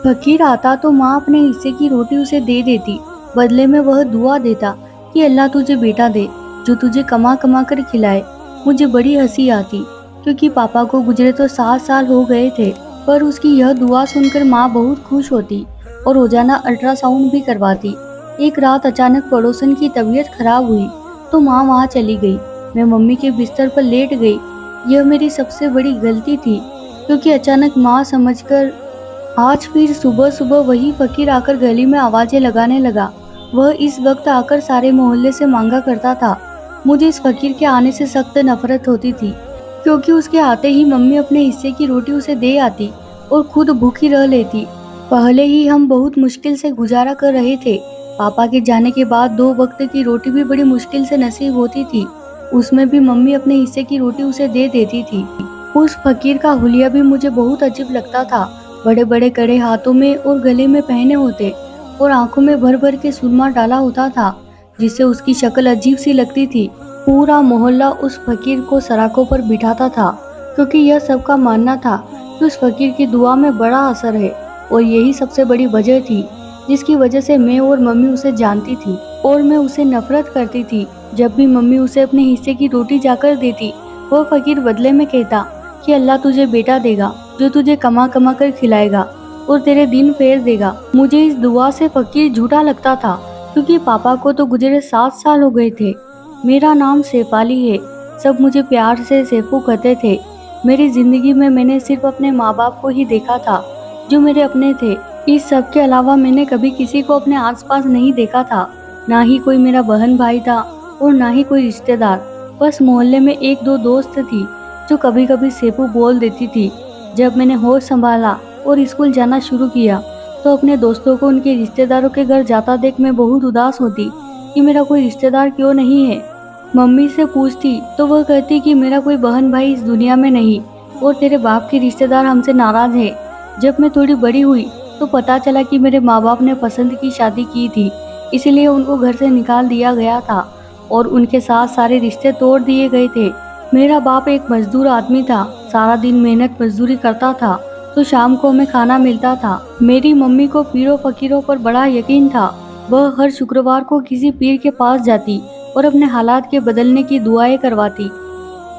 फकीर आता तो माँ अपने हिस्से की रोटी उसे दे देती। बदले में वह दुआ देता कि अल्लाह तुझे बेटा दे जो तुझे कमा कमा कर खिलाए। मुझे बड़ी हंसी आती क्योंकि पापा को गुजरे तो 7 साल हो गए थे। पर उसकी यह दुआ सुनकर माँ बहुत खुश होती और रोजाना अल्ट्रासाउंड भी करवाती। एक रात अचानक पड़ोसन की तबीयत खराब हुई तो माँ वहाँ चली गई। मैं मम्मी के बिस्तर पर लेट गई। यह मेरी सबसे बड़ी गलती थी क्योंकि अचानक माँ समझकर आज फिर सुबह सुबह वही फकीर आकर गली में आवाजें लगाने लगा। वह इस वक्त आकर सारे मोहल्ले से मांगा करता था। मुझे इस फकीर के आने से सख्त नफरत होती थी क्योंकि उसके आते ही मम्मी अपने हिस्से की रोटी उसे दे आती और खुद भूखी रह लेती। पहले ही हम बहुत मुश्किल से गुजारा कर रहे थे। पापा के जाने के बाद 2 वक्त की रोटी भी बड़ी मुश्किल से नसीब होती थी। उसमें भी मम्मी अपने हिस्से की रोटी उसे दे देती थी। उस फकीर का हुलिया भी मुझे बहुत अजीब लगता था। बड़े बड़े कड़े हाथों में और गले में पहने होते और आंखों में भर भर के सुरमा डाला होता था जिससे उसकी शक्ल अजीब सी लगती थी। पूरा मोहल्ला उस फकीर को सड़कों पर बिठाता था क्योंकि यह सबका मानना था कि उस फकीर की दुआ में बड़ा असर है। और यही सबसे बड़ी वजह थी जिसकी वजह से मैं और मम्मी उसे जानती थी और मैं उसे नफरत करती थी। जब भी मम्मी उसे अपने हिस्से की रोटी जाकर देती, वह फकीर बदले में कहता कि अल्लाह तुझे बेटा देगा जो तुझे कमा कमा कर खिलाएगा और तेरे दिन फेर देगा। मुझे इस दुआ से फकीर झूठा लगता था क्योंकि पापा को तो गुजरे 7 साल हो गए थे। मेरा नाम शेफाली है। सब मुझे प्यार से शेफू कहते थे। मेरी जिंदगी में मैंने सिर्फ अपने माँ बाप को ही देखा था जो मेरे अपने थे। इस सब के अलावा मैंने कभी किसी को अपने आसपास नहीं देखा था। ना ही कोई मेरा बहन भाई था और ना ही कोई रिश्तेदार। बस मोहल्ले में 1-2 दोस्त थी जो कभी कभी शेफू बोल देती थी। जब मैंने होश संभाला और स्कूल जाना शुरू किया तो अपने दोस्तों को उनके रिश्तेदारों के घर जाता देख मैं बहुत उदास होती कि मेरा कोई रिश्तेदार क्यों नहीं है। मम्मी से पूछती तो वह कहती कि मेरा कोई बहन भाई इस दुनिया में नहीं और तेरे बाप के रिश्तेदार हमसे नाराज है। जब मैं थोड़ी बड़ी हुई तो पता चला कि मेरे माँ बाप ने पसंद की शादी की थी, इसलिए उनको घर से निकाल दिया गया था और उनके साथ सारे रिश्ते तोड़ दिए गए थे। मेरा बाप एक मजदूर आदमी था। सारा दिन मेहनत मजदूरी करता था तो शाम को हमें खाना मिलता था। मेरी मम्मी को पीरों फकीरों पर बड़ा यकीन था। वह हर शुक्रवार को किसी पीर के पास जाती और अपने हालात के बदलने की दुआएं करवाती।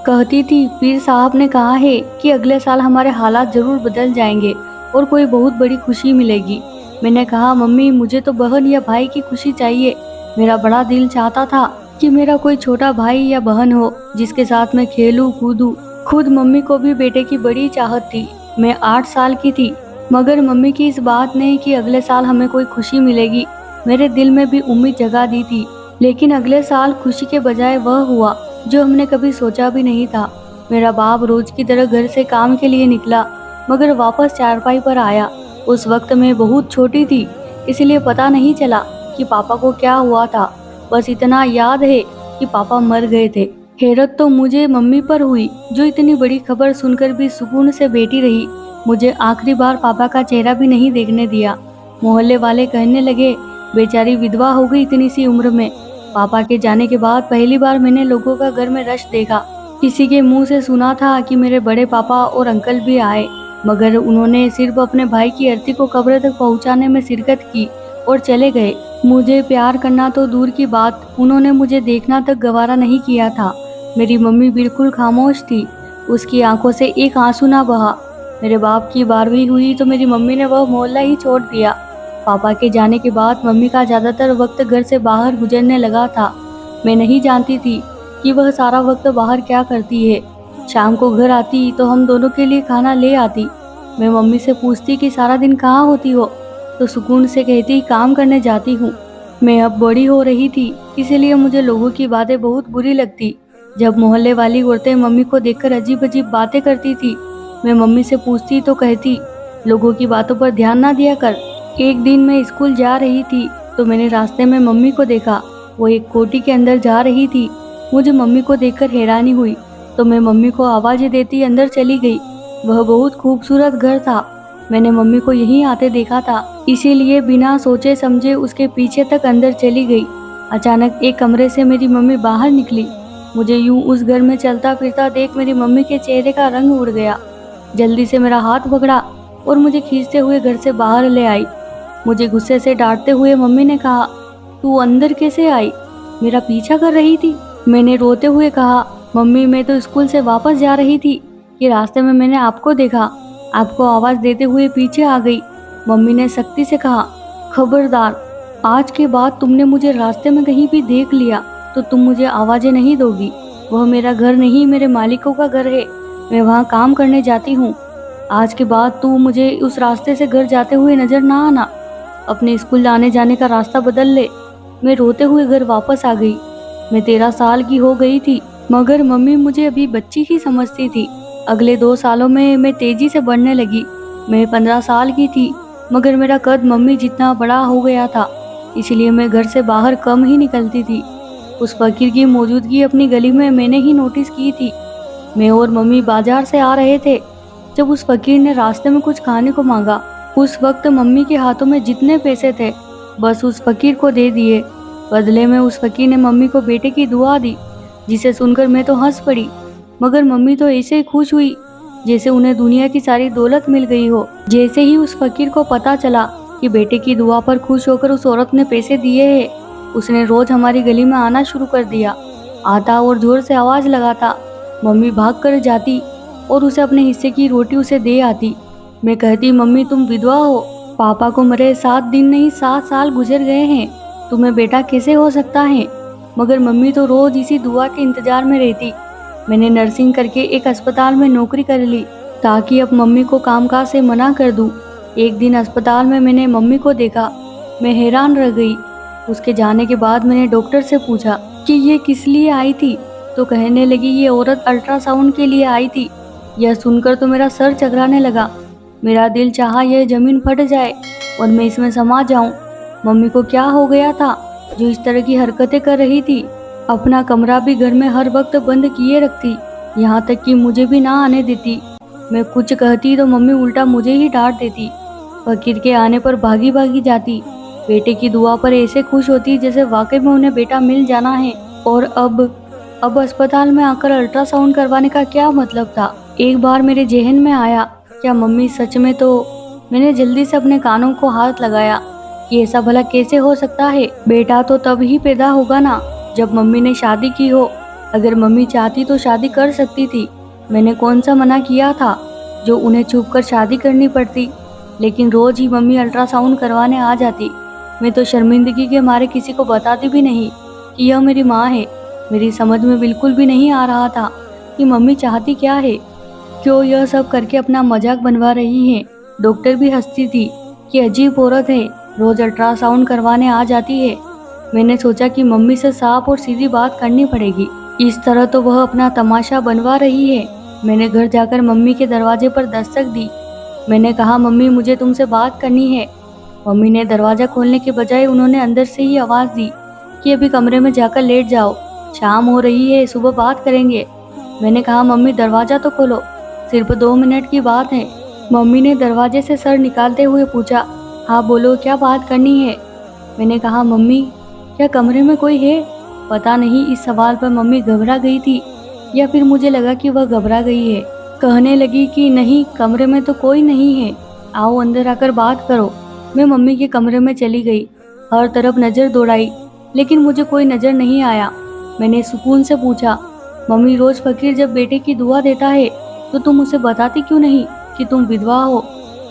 कहती थी पीर साहब ने कहा है कि अगले साल हमारे हालात जरूर बदल जाएंगे और कोई बहुत बड़ी खुशी मिलेगी। मैंने कहा मम्मी मुझे तो बहन या भाई की खुशी चाहिए। मेरा बड़ा दिल चाहता था कि मेरा कोई छोटा भाई या बहन हो जिसके साथ मैं खेलूं कूदूं। खुद मम्मी को भी बेटे की बड़ी चाहत थी। मैं 8 साल की थी मगर मम्मी की इस बात ने कि अगले साल हमें कोई खुशी मिलेगी मेरे दिल में भी उम्मीद जगा दी थी। लेकिन अगले साल खुशी के बजाय वह हुआ जो हमने कभी सोचा भी नहीं था। मेरा बाप रोज की तरह घर से काम के लिए निकला मगर वापस चारपाई पर आया। उस वक्त मैं बहुत छोटी थी इसलिए पता नहीं चला कि पापा को क्या हुआ था। बस इतना याद है कि पापा मर गए थे। हैरत तो मुझे मम्मी पर हुई जो इतनी बड़ी खबर सुनकर भी सुकून से बैठी रही। मुझे आखिरी बार पापा का चेहरा भी नहीं देखने दिया। मोहल्ले वाले कहने लगे बेचारी विधवा हो गई इतनी सी उम्र में। पापा के जाने के बाद पहली बार मैंने लोगों का घर में रश देखा। किसी के मुंह से सुना था कि मेरे बड़े पापा और अंकल भी आए मगर उन्होंने सिर्फ अपने भाई की अर्थी को कब्र तक पहुंचाने में शिरकत की और चले गए। मुझे प्यार करना तो दूर की बात, उन्होंने मुझे देखना तक गवारा नहीं किया था। मेरी मम्मी बिल्कुल खामोश थी। उसकी आंखों से एक आंसू ना बहा। मेरे बाप की 12वीं हुई तो मेरी मम्मी ने वह मोहल्ला ही छोड़ दिया। पापा के जाने के बाद मम्मी का ज्यादातर वक्त घर से बाहर गुजरने लगा था। मैं नहीं जानती थी कि वह सारा वक्त बाहर क्या करती है। शाम को घर आती तो हम दोनों के लिए खाना ले आती। मैं मम्मी से पूछती कि सारा दिन कहाँ होती हो तो सुकून से कहती काम करने जाती हूँ। मैं अब बड़ी हो रही थी इसीलिए मुझे लोगों की बातें बहुत बुरी लगती। जब मोहल्ले वाली औरतें मम्मी को देखकर अजीब अजीब बातें करती थी, मैं मम्मी से पूछती तो कहती लोगों की बातों पर ध्यान ना दिया कर। एक दिन मैं स्कूल जा रही थी तो मैंने रास्ते में मम्मी को देखा। वो एक कोठी के अंदर जा रही थी। मुझे मम्मी को देखकर हैरानी हुई तो मैं मम्मी को आवाज़ें देती अंदर चली गई। वह बहुत खूबसूरत घर था। मैंने मम्मी को यहीं आते देखा था इसीलिए बिना सोचे समझे उसके पीछे तक अंदर चली गई। अचानक एक कमरे से मेरी मम्मी बाहर निकली। मुझे यूं उस घर में चलता फिरता देख मेरी मम्मी के चेहरे का रंग उड़ गया। जल्दी से मेरा हाथ पकड़ा और मुझे खींचते हुए घर से बाहर ले आई। मुझे गुस्से से डांटते हुए मम्मी ने कहा, तू अंदर कैसे आई? मेरा पीछा कर रही थी? मैंने रोते हुए कहा, मम्मी मैं तो स्कूल से वापस जा रही थी कि रास्ते में मैंने आपको देखा, आपको आवाज़ देते हुए पीछे आ गई। मम्मी ने सख्ती से कहा, खबरदार, आज के बाद तुमने मुझे रास्ते में कहीं भी देख लिया तो तुम मुझे आवाज़ें नहीं दोगी। वह मेरा घर नहीं, मेरे मालिकों का घर है। मैं वहाँ काम करने जाती हूँ। आज के बाद तू मुझे उस रास्ते से घर जाते हुए नजर ना आना। अपने स्कूल आने जाने का रास्ता बदल ले। मैं रोते हुए घर वापस आ गई। मैं 13 साल की हो गई थी, मगर मम्मी मुझे अभी बच्ची ही समझती थी। अगले 2 सालों में मैं तेजी से बढ़ने लगी। मैं 15 साल की थी, मगर मेरा कद मम्मी जितना बड़ा हो गया था, इसलिए मैं घर से बाहर कम ही निकलती थी। उस फकीर की मौजूदगी अपनी गली में मैंने ही नोटिस की थी। मैं और मम्मी बाजार से आ रहे थे जब उस फकीर ने रास्ते में कुछ खाने को मांगा। उस वक्त मम्मी के हाथों में जितने पैसे थे बस उस फकीर को दे दिए। बदले में उस फकीर ने मम्मी को बेटे की दुआ दी, जिसे सुनकर मैं तो हंस पड़ी, मगर मम्मी तो ऐसे ही खुश हुई जैसे उन्हें दुनिया की सारी दौलत मिल गई हो। जैसे ही उस फकीर को पता चला कि बेटे की दुआ पर खुश होकर उस औरत ने पैसे दिए हैं, उसने रोज हमारी गली में आना शुरू कर दिया। आता और जोर से आवाज लगाता। मम्मी भाग कर जाती और उसे अपने हिस्से की रोटी उसे दे आती। मैं कहती, मम्मी तुम विधवा हो, पापा को मरे 7 दिन नहीं 7 साल गुजर गए हैं, तुम्हें बेटा कैसे हो सकता है? मगर मम्मी तो रोज इसी दुआ के इंतजार में रहती। मैंने नर्सिंग करके एक अस्पताल में नौकरी कर ली ताकि अब मम्मी को कामकाज से मना कर दूं। एक दिन अस्पताल में मैंने मम्मी को देखा। मैं हैरान रह गई। उसके जाने के बाद मैंने डॉक्टर से पूछा कि ये किस लिए आई थी, तो कहने लगी ये औरत अल्ट्रासाउंड के लिए आई थी। यह सुनकर तो मेरा सर चकराने लगा। मेरा दिल चाहा यह जमीन फट जाए और मैं इसमें समा जाऊं। मम्मी को क्या हो गया था जो इस तरह की हरकतें कर रही थी? अपना कमरा भी घर में हर वक्त बंद किए रखती, यहाँ तक कि मुझे भी ना आने देती। मैं कुछ कहती तो मम्मी उल्टा मुझे ही डांट देती। फकीर के आने पर भागी भागी जाती। बेटे की दुआ पर ऐसे खुश होती जैसे वाकई में उन्हें बेटा मिल जाना है। और अब अस्पताल में आकर अल्ट्रासाउंड करवाने का क्या मतलब था? एक बार मेरे जहन में आया, क्या मम्मी सच में? तो मैंने जल्दी से अपने कानों को हाथ लगाया कि ऐसा भला कैसे हो सकता है? बेटा तो तब ही पैदा होगा ना जब मम्मी ने शादी की हो। अगर मम्मी चाहती तो शादी कर सकती थी। मैंने कौन सा मना किया था जो उन्हें छुप कर शादी करनी पड़ती? लेकिन रोज ही मम्मी अल्ट्रासाउंड करवाने आ जाती। मैं तो शर्मिंदगी के मारे किसी को बताती भी नहीं कि यह मेरी माँ है। मेरी समझ में बिल्कुल भी नहीं आ रहा था कि मम्मी चाहती क्या है, क्यों यह सब करके अपना मजाक बनवा रही है। डॉक्टर भी हंसती थी कि अजीब औरत है, रोज अल्ट्रासाउंड करवाने आ जाती है। मैंने सोचा कि मम्मी से साफ और सीधी बात करनी पड़ेगी, इस तरह तो वह अपना तमाशा बनवा रही है। मैंने घर जाकर मम्मी के दरवाजे पर दस्तक दी। मैंने कहा, मम्मी मुझे तुमसे बात करनी है। मम्मी ने दरवाजा खोलने के बजाय उन्होंने अंदर से ही आवाज़ दी कि अभी कमरे में जाकर लेट जाओ, शाम हो रही है, सुबह बात करेंगे। मैंने कहा, मम्मी दरवाज़ा तो खोलो, सिर्फ 2 मिनट की बात है। मम्मी ने दरवाजे से सर निकालते हुए पूछा, हाँ बोलो, क्या बात करनी है? मैंने कहा, मम्मी क्या कमरे में कोई है? पता नहीं इस सवाल पर मम्मी घबरा गई थी या फिर मुझे लगा कि वह घबरा गई है। कहने लगी कि नहीं, कमरे में तो कोई नहीं है, आओ अंदर आकर बात करो। मैं मम्मी के कमरे में चली गई। हर तरफ नज़र दौड़ाई, लेकिन मुझे कोई नज़र नहीं आया। मैंने सुकून से पूछा, मम्मी रोज़ फकीर जब बेटे की दुआ देता है तो तुम उसे बताती क्यों नहीं कि तुम विधवा हो?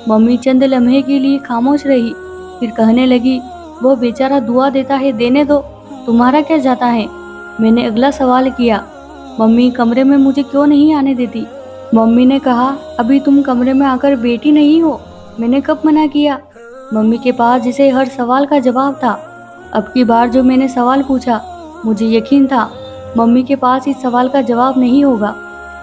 मम्मी चंद लम्हे के लिए खामोश रही, फिर कहने लगी, वह बेचारा दुआ देता है, देने दो, तुम्हारा क्या जाता है? मैंने अगला सवाल किया, मम्मी कमरे में मुझे क्यों नहीं आने देती? मम्मी ने कहा, अभी तुम कमरे में आकर बेटी नहीं हो, मैंने कब मना किया? मम्मी के पास जिसे हर सवाल का जवाब था। अब की बार जो मैंने सवाल पूछा, मुझे यकीन था मम्मी के पास इस सवाल का जवाब नहीं होगा।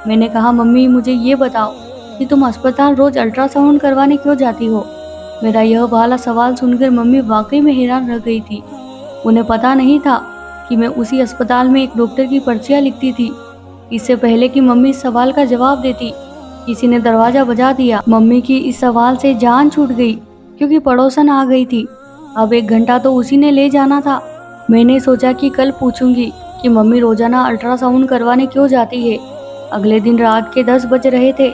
मैंने कहा, मम्मी मुझे ये बताओ कि तुम अस्पताल रोज अल्ट्रासाउंड करवाने क्यों जाती हो? मेरा यह वाला सवाल सुनकर मम्मी वाकई में हैरान रह गई थी। उन्हें पता नहीं था कि मैं उसी अस्पताल में एक डॉक्टर की पर्चियाँ लिखती थी। इससे पहले कि मम्मी इस सवाल का जवाब देती, किसी ने दरवाजा बजा दिया। मम्मी की इस सवाल से जान छूट गई क्योंकि पड़ोसन आ गई थी। अब 1 घंटा तो उसी ने ले जाना था। मैंने सोचा कि कल पूछूंगी कि मम्मी रोजाना अल्ट्रासाउंड करवाने क्यों जाती है। अगले दिन रात के 10 बज रहे थे।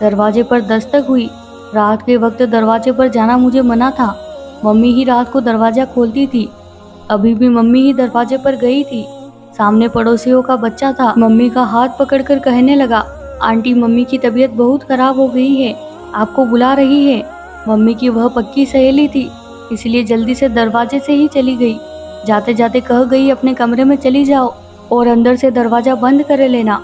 दरवाजे पर दस्तक हुई। रात के वक्त दरवाजे पर जाना मुझे मना था। मम्मी ही रात को दरवाजा खोलती थी। अभी भी मम्मी ही दरवाजे पर गई थी। सामने पड़ोसियों का बच्चा था। मम्मी का हाथ पकड़कर कहने लगा, आंटी मम्मी की तबीयत बहुत खराब हो गई है, आपको बुला रही है। मम्मी की वह पक्की सहेली थी, इसलिए जल्दी से दरवाजे से ही चली गई। जाते जाते कह गई अपने कमरे में चली जाओ और अंदर से दरवाजा बंद कर लेना।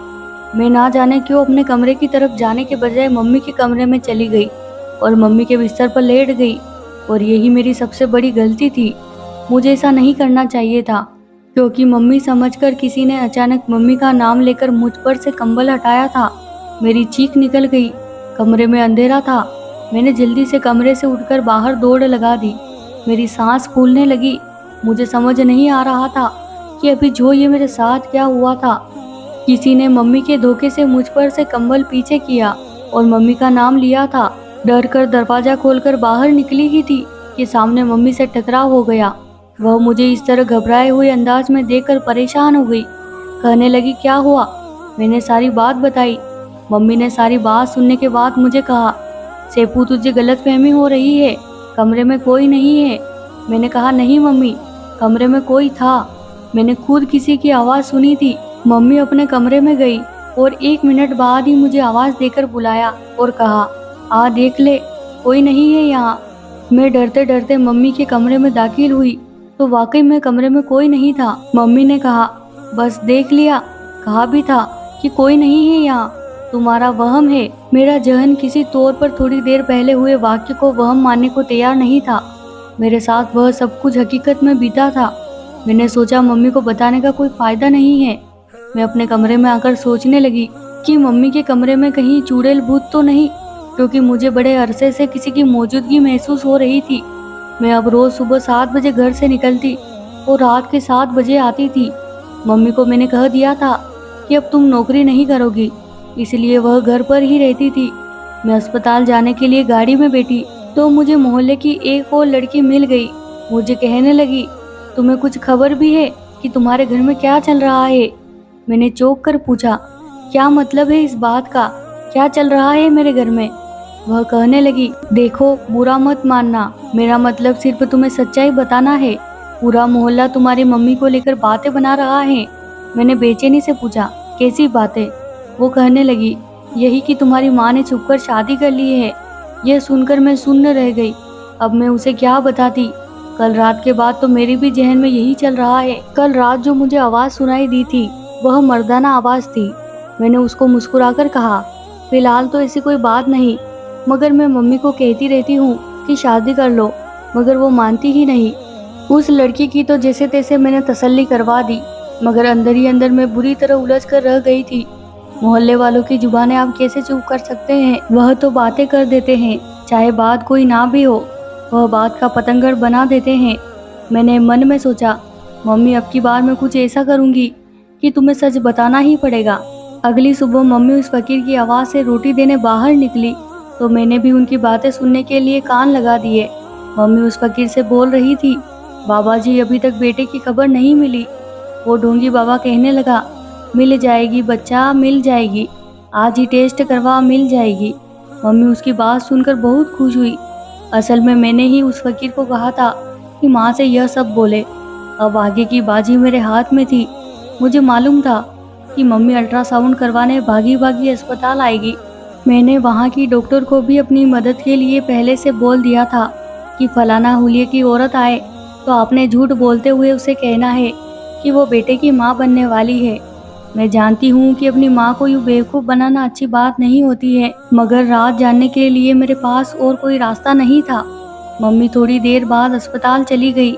मैं ना जाने क्यों अपने कमरे की तरफ जाने के बजाय मम्मी के कमरे में चली गई और मम्मी के बिस्तर पर लेट गई। और यही मेरी सबसे बड़ी गलती थी। मुझे ऐसा नहीं करना चाहिए था, क्योंकि मम्मी समझकर किसी ने अचानक मम्मी का नाम लेकर मुझ पर से कंबल हटाया था। मेरी चीख निकल गई। कमरे में अंधेरा था। मैंने जल्दी से कमरे से उठकर बाहर दौड़ लगा दी। मेरी सांस फूलने लगी। मुझे समझ नहीं आ रहा था कि अभी जो ये मेरे साथ क्या हुआ था। किसी ने मम्मी के धोखे से मुझ पर से कंबल पीछे किया और मम्मी का नाम लिया था। डर कर दरवाजा खोलकर बाहर निकली ही थी कि सामने मम्मी से टकराव हो गया। वह मुझे इस तरह घबराए हुए अंदाज में देखकर परेशान हो गई। कहने लगी, क्या हुआ? मैंने सारी बात बताई। मम्मी ने सारी बात सुनने के बाद मुझे कहा, सेपू तुझे गलतफहमी हो रही है, कमरे में कोई नहीं है। मैंने कहा, नहीं मम्मी, कमरे में कोई था। मैंने खुद किसी की आवाज़ सुनी थी। मम्मी अपने कमरे में गई और 1 मिनट बाद ही मुझे आवाज़ देकर बुलाया और कहा, आ देख ले, कोई नहीं है यहाँ। मैं डरते डरते मम्मी के कमरे में दाखिल हुई तो वाकई में कमरे में कोई नहीं था। मम्मी ने कहा, बस देख लिया, कहा भी था कि कोई नहीं है यहाँ, तुम्हारा वहम है। मेरा जहन किसी तौर पर थोड़ी देर पहले हुए वाक्य को वहम मानने को तैयार नहीं था। मेरे साथ वह सब कुछ हकीकत में बीता था। मैंने सोचा मम्मी को बताने का कोई फायदा नहीं है। मैं अपने कमरे में आकर सोचने लगी कि मम्मी के कमरे में कहीं चुड़ैल भूत तो नहीं, क्योंकि मुझे बड़े अरसे से किसी की मौजूदगी महसूस हो रही थी। मैं अब रोज सुबह 7 बजे घर से निकलती और रात के 7 बजे आती थी। मम्मी को मैंने कह दिया था कि अब तुम नौकरी नहीं करोगी, इसलिए वह घर पर ही रहती थी। मैं अस्पताल जाने के लिए गाड़ी में बैठी तो मुझे मोहल्ले की एक और लड़की मिल गई। मुझे कहने लगी, तुम्हें कुछ खबर भी है कि तुम्हारे घर में क्या चल रहा है? मैंने चौंक कर पूछा, क्या मतलब है इस बात का? क्या चल रहा है मेरे घर में? वह कहने लगी, देखो बुरा मत मानना, मेरा मतलब सिर्फ तुम्हें सच्चाई बताना है। पूरा मोहल्ला तुम्हारी मम्मी को लेकर बातें बना रहा है। मैंने बेचैनी से पूछा, कैसी बातें? वो कहने लगी, यही कि तुम्हारी माँ ने छुपकर शादी कर ली है। यह सुनकर मैं सुन्न रह गई। अब मैं उसे क्या बताती? कल रात के बाद तो मेरे भी जहन में यही चल रहा है। कल रात जो मुझे आवाज़ सुनाई दी थी वह मर्दाना आवाज़ थी। मैंने उसको मुस्कुराकर कहा, फिलहाल तो ऐसी कोई बात नहीं, मगर मैं मम्मी को कहती रहती हूँ कि शादी कर लो, मगर वो मानती ही नहीं। उस लड़की की तो जैसे तैसे मैंने तसल्ली करवा दी, मगर अंदर ही अंदर मैं बुरी तरह उलझ कर रह गई थी। मोहल्ले वालों की जुबानें आप कैसे चुप कर सकते हैं? वह तो बातें कर देते हैं, चाहे बात कोई ना भी हो, वह बात का पतंगड़ बना देते हैं। मैंने मन में सोचा, मम्मी अब की बार मैं कुछ ऐसा करूँगी कि तुम्हें सच बताना ही पड़ेगा। अगली सुबह मम्मी उस फकीर की आवाज़ से रोटी देने बाहर निकली तो मैंने भी उनकी बातें सुनने के लिए कान लगा दिए। मम्मी उस फकीर से बोल रही थी, बाबा जी अभी तक बेटे की खबर नहीं मिली। वो ढोंगी बाबा कहने लगा, मिल जाएगी बच्चा, मिल जाएगी, आज ही टेस्ट करवा, मिल जाएगी। मम्मी उसकी बात सुनकर बहुत खुश हुई। असल में मैंने ही उस फकीर को कहा था कि माँ से यह सब बोले। अब आगे की बाजी मेरे हाथ में थी। मुझे मालूम था कि मम्मी अल्ट्रासाउंड करवाने भागी भागी अस्पताल आएगी। मैंने वहाँ की डॉक्टर को भी अपनी मदद के लिए पहले से बोल दिया था कि फलाना हुलिये की औरत आए तो आपने झूठ बोलते हुए उसे कहना है कि वो बेटे की माँ बनने वाली है। मैं जानती हूँ कि अपनी माँ को यूँ बेवकूफ़ बनाना अच्छी बात नहीं होती है, मगर रात जानने के लिए मेरे पास और कोई रास्ता नहीं था। मम्मी थोड़ी देर बाद अस्पताल चली गई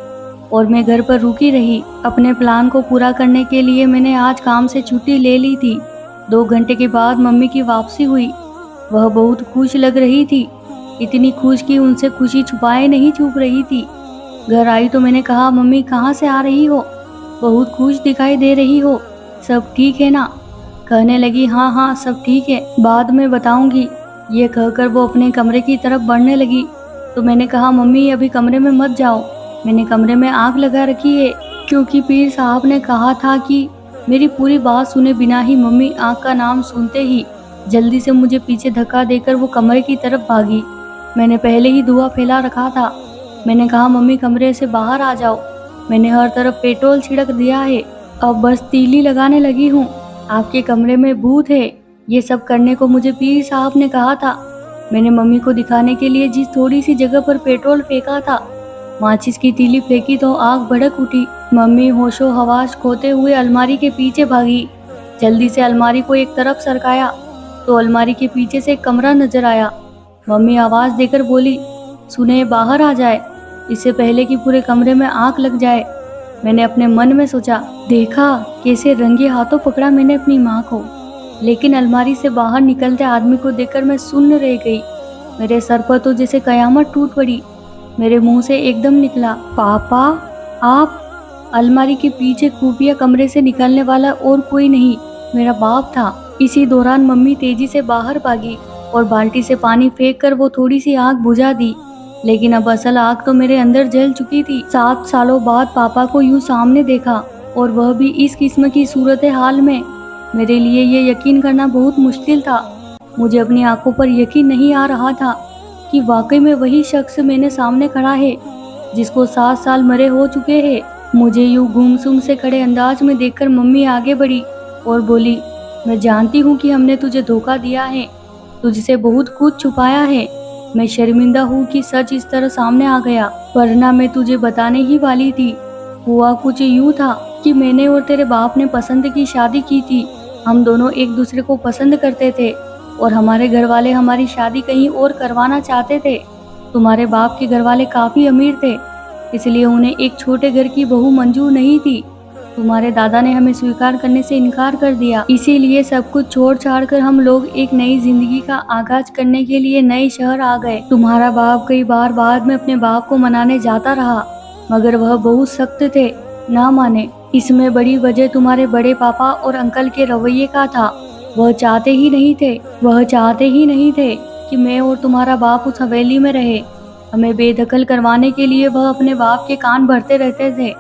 और मैं घर पर रुकी रही। अपने प्लान को पूरा करने के लिए मैंने आज काम से छुट्टी ले ली थी। 2 घंटे के बाद मम्मी की वापसी हुई। वह बहुत खुश लग रही थी, इतनी खुश कि उनसे खुशी छुपाए नहीं छुप रही थी। घर आई तो मैंने कहा, मम्मी कहाँ से आ रही हो? बहुत खुश दिखाई दे रही हो, सब ठीक है ना? कहने लगी, हाँ हाँ सब ठीक है, बाद में बताऊंगी। ये कहकर वो अपने कमरे की तरफ बढ़ने लगी तो मैंने कहा, मम्मी अभी कमरे में मत जाओ, मैंने कमरे में आग लगा रखी है, क्योंकि पीर साहब ने कहा था कि मेरी पूरी बात सुने बिना ही मम्मी आग का नाम सुनते ही जल्दी से मुझे पीछे धक्का देकर वो कमरे की तरफ भागी। मैंने पहले ही धुआं फैला रखा था। मैंने कहा मम्मी कमरे से बाहर आ जाओ। मैंने हर तरफ पेट्रोल छिड़क दिया है, अब बस तीली लगाने लगी हूँ। आपके कमरे में भूत है, ये सब करने को मुझे पीर साहब ने कहा था। मैंने मम्मी को दिखाने के लिए जिस थोड़ी सी जगह पर पेट्रोल फेंका था, माचिस की तीली फेंकी तो आग भड़क उठी। मम्मी होशो हवास खोते हुए अलमारी के पीछे भागी। जल्दी से अलमारी को एक तरफ सरकाया तो अलमारी के पीछे से एक कमरा नजर आया। मम्मी आवाज देकर बोली, सुने बाहर आ जाए, इससे पहले कि पूरे कमरे में आग लग जाए। मैंने अपने मन में सोचा, देखा कैसे रंगे हाथों पकड़ा मैंने अपनी माँ को। लेकिन अलमारी से बाहर निकलते आदमी को देखकर मैं सुन्न रह गई। मेरे सर पर तो जैसे कयामत टूट पड़ी। मेरे मुंह से एकदम निकला, पापा आप। अलमारी के पीछे खुफिया कमरे से निकलने वाला और कोई नहीं, मेरा बाप था। इसी दौरान मम्मी तेजी से बाहर भागी और बाल्टी से पानी फेंक कर वो थोड़ी सी आग बुझा दी। लेकिन अब असल आग तो मेरे अंदर जल चुकी थी। 7 सालों बाद पापा को यूं सामने देखा, और वह भी इस किस्म की सूरत हाल में। मेरे लिए ये यकीन करना बहुत मुश्किल था। मुझे अपनी आंखों पर यकीन नहीं आ रहा था कि वाकई में वही शख्स मेरे सामने खड़ा है जिसको 7 साल मरे हो चुके हैं। मुझे यूं गुमसुम से खड़े अंदाज में देखकर मम्मी आगे बढ़ी और बोली, मैं जानती हूँ कि हमने तुझे धोखा दिया है, तुझसे बहुत कुछ छुपाया है। मैं शर्मिंदा हूँ कि सच इस तरह सामने आ गया, वरना मैं तुझे बताने ही वाली थी। हुआ कुछ यूँ था कि मैंने और तेरे बाप ने पसंद की शादी की थी। हम दोनों एक दूसरे को पसंद करते थे और हमारे घर वाले हमारी शादी कहीं और करवाना चाहते थे। तुम्हारे बाप के घर वाले काफी अमीर थे, इसलिए उन्हें एक छोटे घर की बहू मंजूर नहीं थी। तुम्हारे दादा ने हमें स्वीकार करने से इनकार कर दिया, इसीलिए सब कुछ छोड़ छाड़ कर हम लोग एक नई जिंदगी का आगाज करने के लिए नए शहर आ गए। तुम्हारा बाप कई बार बाद में अपने बाप को मनाने जाता रहा, मगर वह बहुत सख्त थे, ना माने। इसमें बड़ी वजह तुम्हारे बड़े पापा और अंकल के रवैये का था। वह चाहते ही नहीं थे कि मैं और तुम्हारा बाप उस हवेली में रहे। हमें बेदखल करवाने के लिए वह अपने बाप के कान भरते रहते थे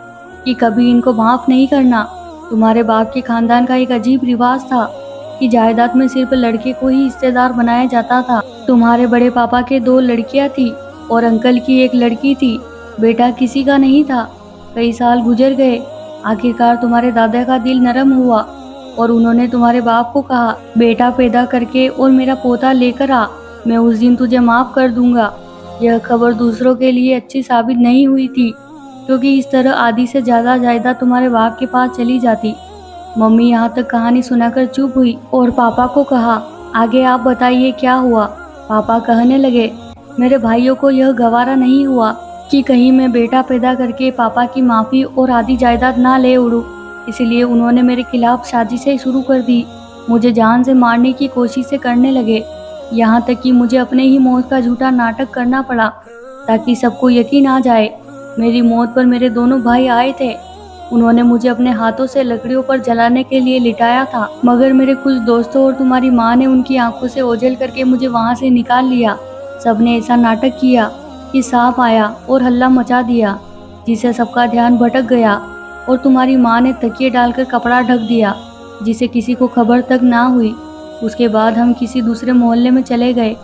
कि कभी इनको माफ नहीं करना। तुम्हारे बाप के खानदान का एक अजीब रिवाज था कि जायदाद में सिर्फ लड़के को ही हिस्सेदार बनाया जाता था। तुम्हारे बड़े पापा के 2 लड़कियां थी और अंकल की 1 लड़की थी। बेटा किसी का नहीं था। कई साल गुजर गए। आखिरकार तुम्हारे दादा का दिल नरम हुआ और उन्होंने तुम्हारे बाप को कहा, बेटा पैदा करके और मेरा पोता लेकर आ, मैं उस दिन तुझे माफ कर दूंगा। यह खबर दूसरों के लिए अच्छी साबित नहीं हुई थी, क्योंकि इस तरह आधी से ज्यादा जायदाद तुम्हारे बाप के पास चली जाती। मम्मी यहाँ तक कहानी सुनाकर चुप हुई और पापा को कहा, आगे आप बताइए क्या हुआ। पापा कहने लगे, मेरे भाइयों को यह गवारा नहीं हुआ कि कहीं मैं बेटा पैदा करके पापा की माफी और आधी जायदाद ना ले उड़ूं, इसलिए उन्होंने मेरे खिलाफ साजिशें शुरू कर दी। मुझे जान से मारने की कोशिशें करने लगे, यहाँ तक कि मुझे अपने ही मौत का झूठा नाटक करना पड़ा ताकि सबको यकीन आ जाए। मेरी मौत पर मेरे दोनों भाई आए थे। उन्होंने मुझे अपने हाथों से लकड़ियों पर जलाने के लिए लिटाया था, मगर मेरे कुछ दोस्तों और तुम्हारी माँ ने उनकी आंखों से ओझल करके मुझे वहाँ से निकाल लिया। सबने ऐसा नाटक किया कि सांप आया और हल्ला मचा दिया, जिससे सबका ध्यान भटक गया, और तुम्हारी माँ ने तकिए डालकर कपड़ा ढक दिया, जिसे किसी को खबर तक ना हुई। उसके बाद हम किसी दूसरे मोहल्ले में चले गए,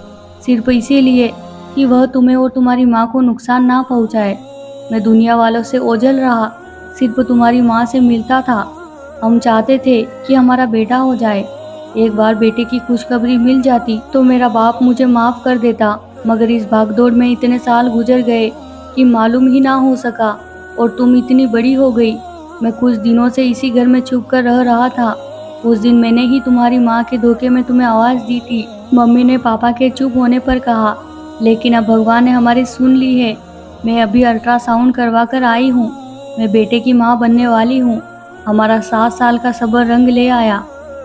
सिर्फ इसीलिए कि वह तुम्हें और तुम्हारी माँ को नुकसान ना पहुँचाए। मैं दुनिया वालों से ओझल रहा, सिर्फ तुम्हारी माँ से मिलता था। हम चाहते थे कि हमारा बेटा हो जाए। एक बार बेटे की खुशखबरी मिल जाती तो मेरा बाप मुझे माफ कर देता, मगर इस भागदौड़ में इतने साल गुजर गए कि मालूम ही ना हो सका, और तुम इतनी बड़ी हो गई। मैं कुछ दिनों से इसी घर में छुप कर रह रहा था। उस दिन मैंने ही तुम्हारी माँ के धोखे में तुम्हें आवाज दी थी। मम्मी ने पापा के चुप होने पर कहा, लेकिन अब भगवान ने हमारी सुन ली है। मैं अभी अल्ट्रासाउंड करवा कर आई हूँ। मैं बेटे की माँ बनने वाली हूँ। हमारा 7 साल का सब्र रंग ले आया।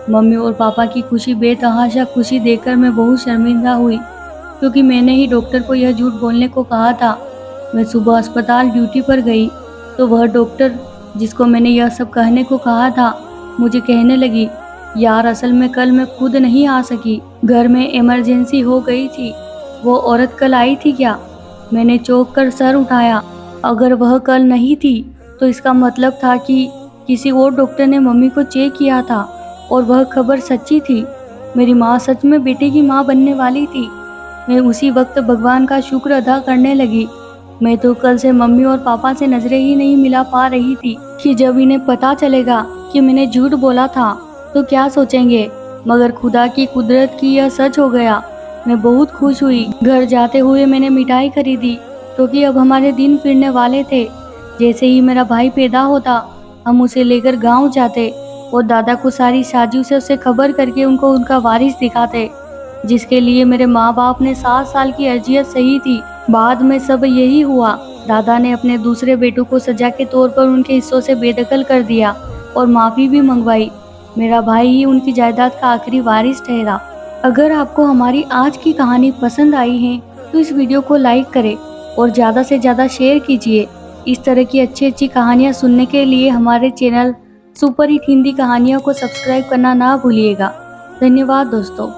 मम्मी और पापा की खुशी बेतहाशा खुशी देखकर मैं बहुत शर्मिंदा हुई, क्योंकि मैंने ही डॉक्टर को यह झूठ बोलने को कहा था। मैं सुबह अस्पताल ड्यूटी पर गई तो वह डॉक्टर जिसको मैंने यह सब कहने को कहा था, मुझे कहने लगी, यार असल में कल मैं खुद नहीं आ सकी, घर में इमरजेंसी हो गई थी। वो औरत कल आई थी क्या? मैंने चौंक कर सर उठाया। अगर वह कल नहीं थी तो इसका मतलब था कि किसी और डॉक्टर ने मम्मी को चेक किया था और वह खबर सच्ची थी। मेरी माँ सच में बेटे की माँ बनने वाली थी। मैं उसी वक्त भगवान का शुक्र अदा करने लगी। मैं तो कल से मम्मी और पापा से नजरें ही नहीं मिला पा रही थी कि जब इन्हें पता चलेगा कि मैंने झूठ बोला था तो क्या सोचेंगे। मगर खुदा की कुदरत की यह सच हो गया। मैं बहुत खुश हुई। घर जाते हुए मैंने मिठाई खरीदी क्योंकि अब हमारे दिन फिरने वाले थे। जैसे ही मेरा भाई पैदा होता हम उसे लेकर गांव जाते और दादा को सारी साजिश से उसे खबर करके उनको उनका वारिस दिखाते, जिसके लिए मेरे माँ बाप ने 7 साल की अर्जियत सही थी। बाद में सब यही हुआ। दादा ने अपने दूसरे बेटों को सजा के तौर पर उनके हिस्सों से बेदखल कर दिया और माफी भी मंगवाई। मेरा भाई ही उनकी जायदाद का आखिरी वारिस ठहरा। अगर आपको हमारी आज की कहानी पसंद आई है तो इस वीडियो को लाइक करें और ज़्यादा से ज़्यादा शेयर कीजिए। इस तरह की अच्छी अच्छी कहानियाँ सुनने के लिए हमारे चैनल सुपर हिट हिंदी कहानियों को सब्सक्राइब करना ना भूलिएगा। धन्यवाद दोस्तों।